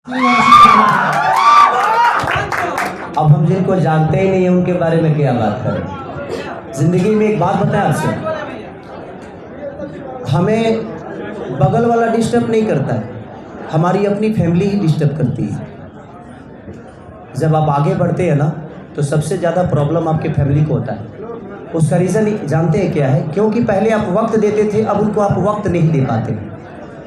अब हम जिनको जानते ही नहीं है उनके बारे में क्या बात करें। जिंदगी में एक बात बताएं आपसे, हमें बगल वाला डिस्टर्ब नहीं करता है, हमारी अपनी फैमिली ही डिस्टर्ब करती है। जब आप आगे बढ़ते हैं ना तो सबसे ज़्यादा प्रॉब्लम आपके फैमिली को होता है। उसका रीज़न जानते हैं क्या है? क्योंकि पहले आप वक्त देते थे, अब उनको आप वक्त नहीं दे पाते।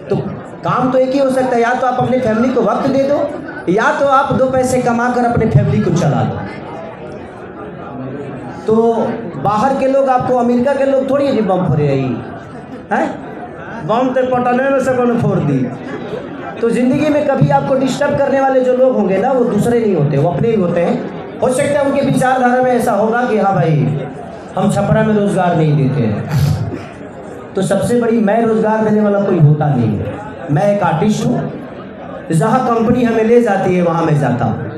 तो काम तो एक ही हो सकता है, या तो आप अपनी फैमिली को वक्त दे दो, या तो आप दो पैसे कमा कर अपने फैमिली को चला लो। तो बाहर के लोग आपको, अमेरिका के लोग थोड़ी जी बम फोड़े आई हैं, बम तो पटने में से कौन फोड़ दी। तो ज़िंदगी में कभी आपको डिस्टर्ब करने वाले जो लोग होंगे ना, वो दूसरे नहीं होते, वो अपने ही होते हैं। हो सकता है उनके विचारधारा में ऐसा होगा कि हाँ भाई हम छपरा में रोज़गार नहीं देते हैं, तो सबसे बड़ी मैं रोज़गार देने वाला कोई होता नहीं है। मैं एक आर्टिस्ट हूँ, जहाँ कंपनी हमें ले जाती है वहाँ मैं जाता हूँ,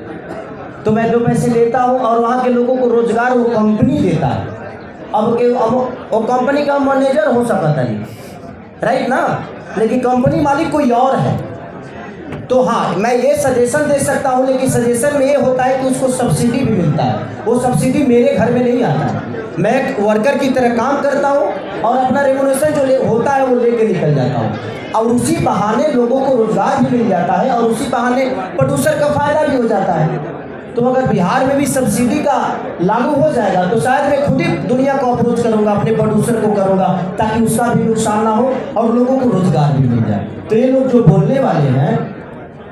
तो मैं दो पैसे लेता हूँ और वहाँ के लोगों को रोज़गार वो कंपनी देता है। अब वो कंपनी का मैनेजर हो सकता नहीं, राइट ना, लेकिन कंपनी मालिक कोई और है। तो हाँ, मैं ये सजेशन दे सकता हूँ, लेकिन सजेशन में ये होता है कि उसको सब्सिडी भी मिलता है। वो सब्सिडी मेरे घर में नहीं आता है, मैं एक वर्कर की तरह काम करता हूँ और अपना रेमुनेशन जो होता है वो लेके निकल जाता हूँ, और उसी बहाने लोगों को रोज़गार भी मिल जाता है और उसी बहाने प्रोड्यूसर का फ़ायदा भी हो जाता है। तो अगर बिहार में भी सब्सिडी का लागू हो जाएगा तो शायद मैं खुद ही दुनिया को अप्रोच करूंगा, अपने प्रोड्यूसर को करूंगा, ताकि उसका भी नुकसान ना हो और लोगों को रोज़गार भी मिल जाए। तो ये लोग जो बोलने वाले हैं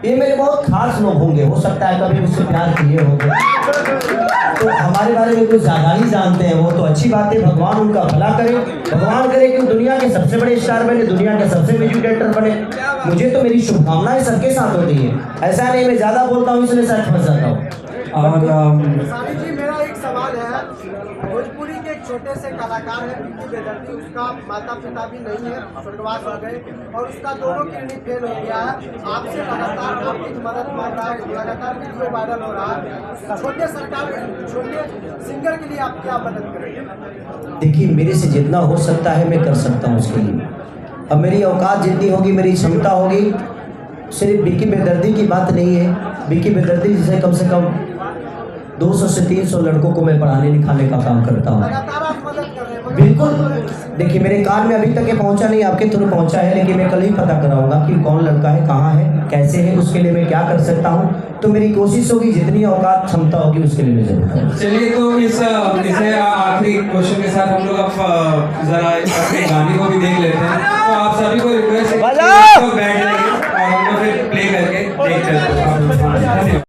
ये मेरे बहुत खास लोग होंगे, हो सकता है कभी मुझसे प्यार किए होंगे, तो हमारे बारे में कुछ ज़्यादा ही जानते हैं। वो तो अच्छी बात है, भगवान उनका भला करे, भगवान करे कि दुनिया के सबसे बड़े स्टार बने, दुनिया के सबसे म्यूजिक डायरेक्टर बने। मुझे तो मेरी शुभकामनाएं सबके साथ होती है, ऐसा नहीं मैं ज़्यादा बोलता हूँ इसलिए सच फंस जाता हूँ। और जी मेरा एक सवाल है, भोजपुरी के एक छोटे से कलाकार है बिक्की बेदर्दी, उसका माता पिता भी नहीं है, स्वर्गवास हो गए, और उसका दोनों किडनी फेल हो गया है। आपसे लगातार आपकी मदद मांग रहा है, लगातार वीडियो वायरल हो रहा है। छोटे सिंगर के लिए आप क्या मदद करेंगे? देखिए, मेरे से जितना हो सकता है मैं कर सकता हूँ उसके लिए। अब मेरी औकात जितनी होगी, मेरी क्षमता होगी। सिर्फ बिक्की बेदर्दी की बात नहीं है, बिक्की बेदर्दी से कम 200 से 300 लड़कों को मैं पढ़ाने लिखाने का काम करता हूँ। बिल्कुल, देखिए मेरे कान में अभी तक ये पहुँचा नहीं, आपके थ्रू पहुँचा है, लेकिन मैं कल ही पता कराऊंगा कि कौन लड़का है, कहाँ है, कैसे है, उसके लिए मैं क्या कर सकता हूँ। तो मेरी कोशिश होगी, जितनी औकात क्षमता होगी उसके लिए मैं जरूर करूँगा। चलिए, तो इसे आखिरी क्वेश्चन के साथ हम लोग अब जरा अपने गाने को भी देख लेते हैं। तो आप सभी को रिक्वेस्ट है कि बैठ जाइए और हम लोग फिर प्ले करके देखते हैं।